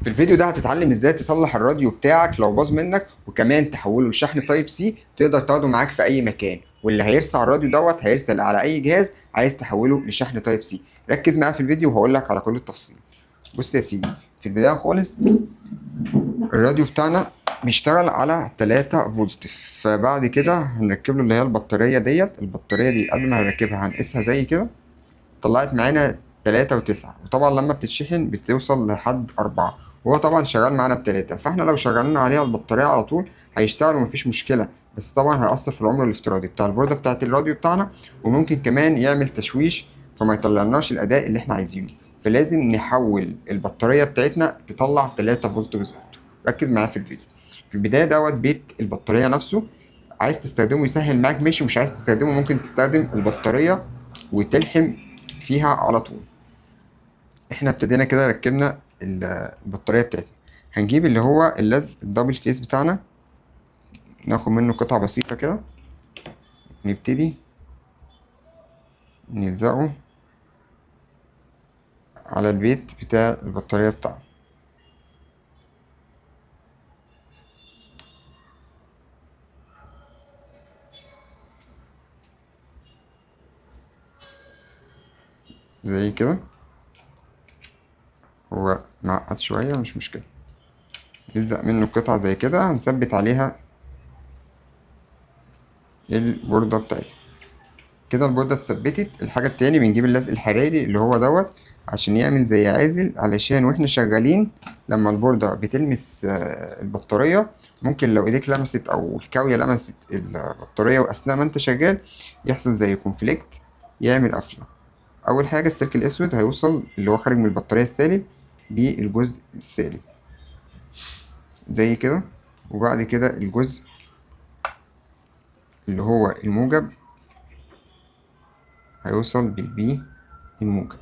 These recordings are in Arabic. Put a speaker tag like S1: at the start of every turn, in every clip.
S1: في الفيديو ده هتتعلم ازاي تصلح الراديو بتاعك لو باظ منك، وكمان تحوله لشحن تايب سي تقدر تاخده معاك في اي مكان، واللي هيرسل على الراديو هيرسل على اي جهاز عايز تحوله لشحن تايب سي. ركز معايا في الفيديو وهقول لك على كل التفاصيل. بص يا سيدي، في البداية خالص الراديو بتاعنا بيشتغل على 3 فولت، فبعد كده هنركب له اللي هي البطارية دي قبل ما هنركبها هنقيسها زي كده. طلعت معانا 3 و9، وطبعا لما بتتشحن بتوصل لحد 4، وهو طبعا شغال معانا ب3، فاحنا لو شغلنا عليها البطارية على طول هيشتغل ومفيش مشكلة، بس طبعا هيأثر في العمر الافتراضي بتاع البوردة بتاعة الراديو بتاعنا، وممكن كمان يعمل تشويش فما يطلعناش الأداء اللي احنا عايزينه. فلازم نحول البطارية بتاعتنا تطلع 3 فولت بالظبط. ركز معايا في الفيديو. في البداية بيت البطارية نفسه، عايز تستخدمه يسهل معاك ماشي، مش عايز تستخدمه ممكن تستخدم البطارية وتلحم فيها على طول. احنا ابتدينا كده ركبنا البطارية بتاعتنا. هنجيب اللي هو اللزق الدبل فيس بتاعنا، ناخد منه قطعة بسيطة كده، نبتدي نلزقه على البيت بتاع البطارية بتاعنا. زي كده. هو معقد شوية مش مشكلة، نلزق منه قطعة زي كده هنثبت عليها البوردة بتاعتنا. كده البوردة اتثبتت. الحاجة التاني بنجيب اللزق الحراري اللي هو عشان يعمل زي عازل، علشان واحنا شغالين لما البوردة بتلمس البطارية، ممكن لو ايديك لمست او الكاوية لمست البطارية واثناء ما انت شغال يحصل زي كونفليكت، يعمل قفلة. اول حاجة السلك الاسود هيوصل اللي هو خارج من البطارية السالب بالجزء السالب زي كده، وبعد كده الجزء اللي هو الموجب هيوصل بالبي الموجب.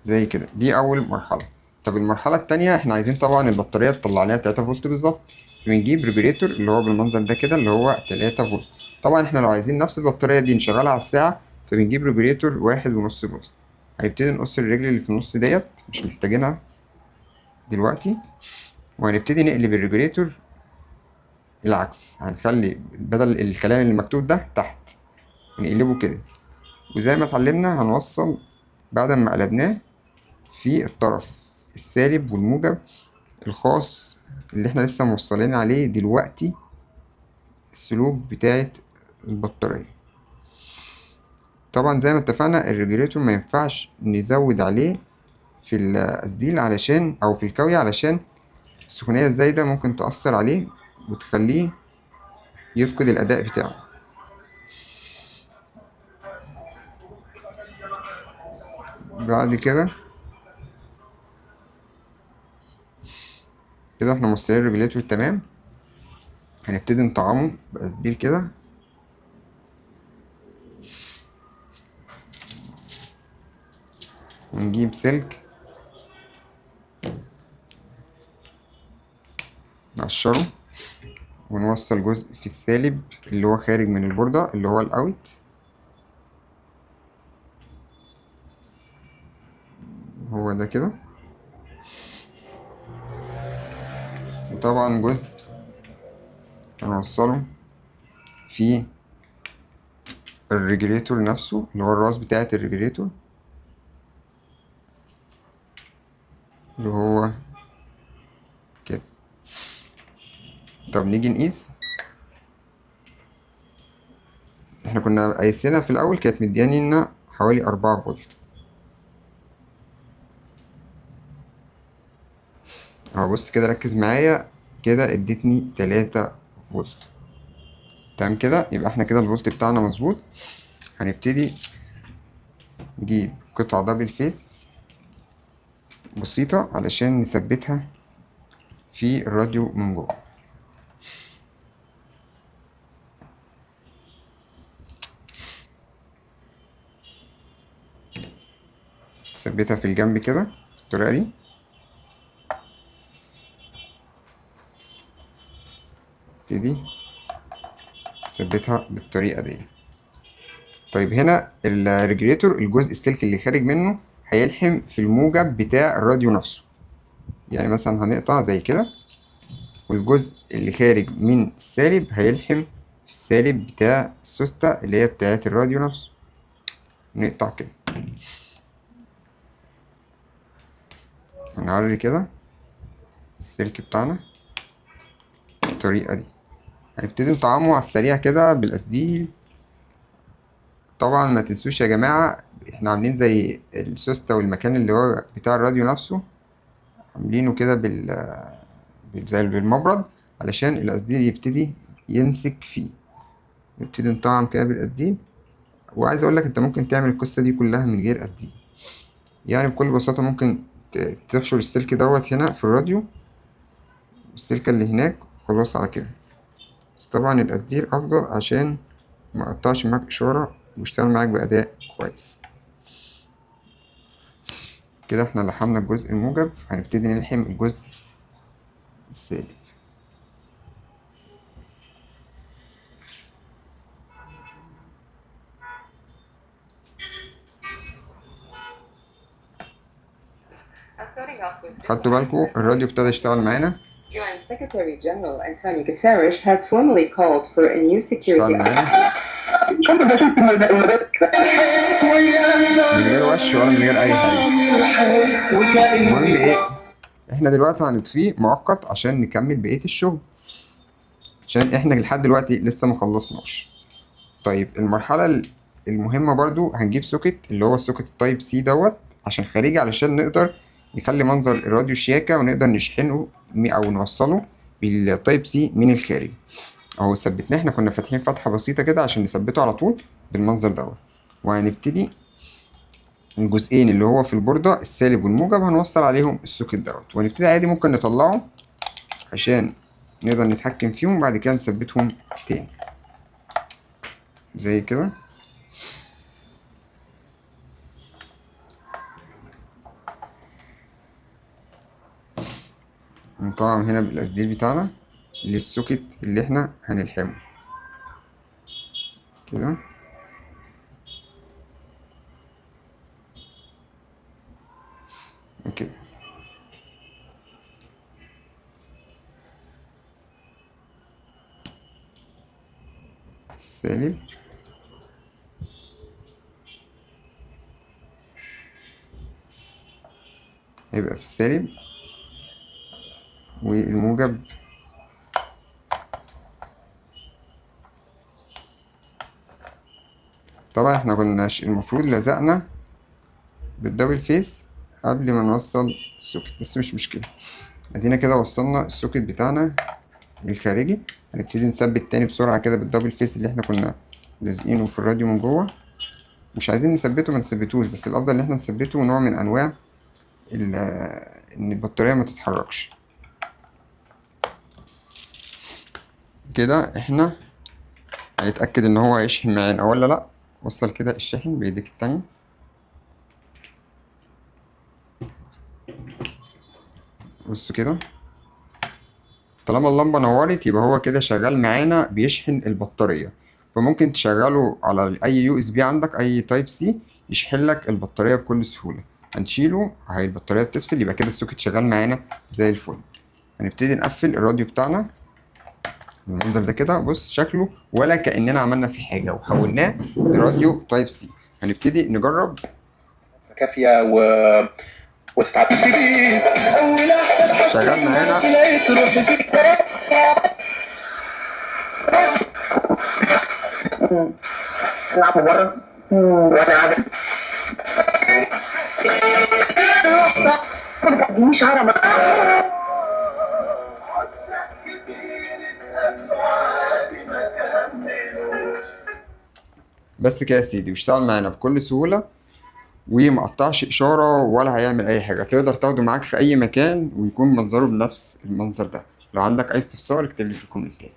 S1: زي كده، دي أول مرحلة. طب المرحلة التانية احنا عايزين طبعا البطارية تطلع لنا 3 فولت بالظبط، بنجيب ريجوليتور اللي هو بالمنظر ده كده اللي هو 3 فولت. طبعا احنا لو عايزين نفس البطارية دي نشغلها على الساعة فبنجيب ريجوليتور 1.5 فولت. هنبتدي نقص الرجل اللي في النص مش محتاجينها دلوقتي، وهنبتدي نقلب الريجوليتور العكس، هنخلي بدل الكلام اللي مكتوب ده تحت ونقلبه كده. وزي ما اتعلمنا هنوصل بعد ما قلبناه في الطرف السالب والموجب الخاص اللي احنا لسه موصلين عليه دلوقتي السلوك بتاعة البطارية. طبعا زي ما اتفقنا الريجوليتور ما ينفعش نزود عليه في القصديل علشان او في الكاوية، علشان السخونية الزايدة ممكن تأثر عليه وتخليه يفقد الأداء بتاعه. بعد كده احنا موصلين الريجوليتور تمام، هنبتدي نطعمه بقصديل كده. ونجيب سلك نقشره ونوصل جزء في السالب اللي هو خارج من البوردة اللي هو الأوت، هو ده كده. وطبعا جزء هنوصله في الريجوليتور نفسه اللي هو الراس بتاعة الريجوليتور اللي هو كده. طب نيجي نقيس. احنا كنا قايسينها في الأول كانت مديانينا حوالي 4 فولت. اهو بص كده، ركز معايا كده، ادتني 3 فولت. تمام كده، يبقى احنا كده الفولت بتاعنا مظبوط. هنبتدي نجيب قطعة دبل فيس بسيطة علشان نثبتها في الراديو من جوه. نثبتها في الجنب كده بالطريقة دي. ابتدي اثبتها بالطريقة دي. طيب هنا الريجليتور الجزء السلك اللي خارج منه هيلحم في الموجب بتاع الراديو نفسه. يعني مثلا هنقطع زي كده، والجزء اللي خارج من السالب هيلحم في السالب بتاع السوستة اللي هي بتاعت الراديو نفسه. نقطع كده، هنعري كده السلك بتاعنا بالطريقة دي. هنبتدي نطعمه على السريع كده بالقصدير. طبعا ما تنسوش يا جماعة، احنا عاملين زي السوستة والمكان اللي هو بتاع الراديو نفسه عاملينه كده زي بالمبرد علشان القصدير يبتدي يمسك فيه. نبتدي نطعم كده بالقصدير. وعايز اقول لك انت ممكن تعمل القصة دي كلها من غير قصدير، يعني بكل بساطة ممكن تحشر السلك دوت هنا في الراديو والسلكة اللي هناك، خلاص على كده. بس طبعا القصدير افضل عشان ما قطعش معاك اشارة ويشتغل معاك بأداء كويس. كده احنا لحمنا الجزء الموجب، هنبتدي نلحم الجزء السالب. خدتوا بالكم الراديو ابتدى يشتغل معانا؟
S2: UN Secretary General Antonio Guterres has formally called for a new security.
S1: من غير وش ولا من غير اي حاجه. المهم ايه، احنا دلوقتي هنطفيه مؤقت عشان نكمل بقيه الشغل، عشان احنا لحد دلوقتي لسه مخلصناش. طيب المرحله المهمه برضو، هنجيب سوكت اللي هو السوكت التايب سي دوت عشان خارجي، علشان نقدر نخلي منظر الراديو شياكه ونقدر نشحنه او نوصله بالتايب سي من الخارج. اهو ثبتناه، احنا كنا فاتحين فتحه بسيطه كده عشان نثبته على طول بالمنظر دوت. وهنبتدي الجزئين اللي هو في البوردة السالب والموجب هنوصل عليهم السوكت دوت، وهنبتدي عادي ممكن نطلعه عشان نقدر نتحكم فيهم، وبعد كده نثبتهم تاني زي كده. نطعم هنا بالقصدير بتاعنا للسوكت اللي احنا هنلحمه كده. وكده السالب هيبقى في السالب، والموجب طبعا احنا كناش المفروض لزقنا بالدبل فيس قبل ما نوصل السوكت، بس مش مشكلة. ادينا كده وصلنا السوكت بتاعنا الخارجي. هنبتدي نثبت تاني بسرعة كده بالدبل فيس اللي احنا كنا لازقينه في الراديو من جوه. مش عايزين نثبته ما نثبتوش، بس الافضل ان احنا نثبته نوع من انواع ان البطارية ما تتحركش. كده احنا هنتأكد ان هو هيشحن معانا ولا لا. وصل كده الشاحن بايديك التانية. بصوا كده، طالما اللمبة نورت يبقى هو كده شغال معانا بيشحن البطارية. فممكن تشغله على اي يو اس بي عندك، اي تايب سي يشحن لك البطارية بكل سهولة. هنشيله، هي البطارية بتفصل، يبقى كده السوكت شغال معانا زي الفل. هنبتدي نقفل الراديو بتاعنا بالمنظر ده كده. بص شكله ولا كأننا عملنا فيه حاجة وحولناه لراديو تايب سي. هنبتدي نجرب
S3: كافية
S1: شغال معانا.
S3: نلعب بره وانا عادي مش عربة.
S1: بس كده يا سيدي، واشتغل معانا بكل سهولة ومقطعش إشارة ولا هيعمل أي حاجة. تقدر تاخده معاك في أي مكان ويكون منظره بنفس المنظر ده. لو عندك أي استفسار اكتب لي في الكومنتات.